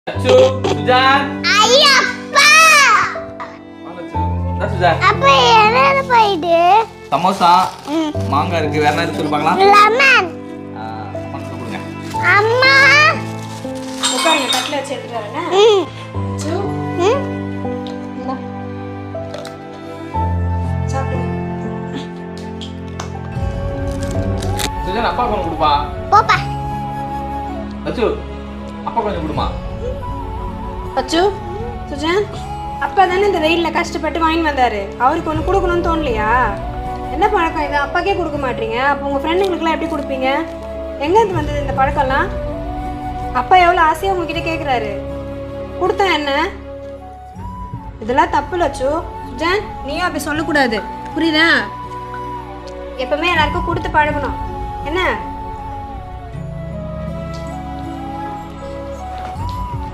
அச்சு சுஜான் ஐயப்பா வாங்க அச்சு என்ன சுஜான் அப்பா என்ன போயிடு சமோசா மாங்காய் இருக்கு வேற என்ன இருக்கு சொல்லுவாங்களா லெமன் லெமன் கொடுங்க அம்மா உட்காருங்க தட்டில் வச்சு எடுத்துட்டு வரேன் அச்சு சாப்பிடுங்க சுஜான் அப்பா கொஞ்சம் கொடுப்பா போப்பா அச்சு அப்பா கொஞ்சம் கொடுமா அச்சு சுஜான் அப்பா தானே இந்த வெயிலில் கஷ்டப்பட்டு வாங்கி வந்தாரு அவருக்கு ஒன்று கொடுக்கணும்னு தோணலையா என்ன பழக்கம் இது அப்பாக்கே கொடுக்க மாட்டீங்க அப்போ உங்கள் ஃப்ரெண்டுங்களுக்குலாம் எப்படி கொடுப்பீங்க எங்கேருந்து வந்தது இந்த பழக்கம்லாம் அப்பா எவ்வளோ ஆசையாக உங்ககிட்ட கேட்குறாரு கொடுத்தா என்ன இதெல்லாம் தப்பு லட்சு சுஜான் நீயும் அப்படி சொல்லக்கூடாது புரியுதா எப்பவுமே எல்லாருக்கும் கொடுத்து பழகணும் என்ன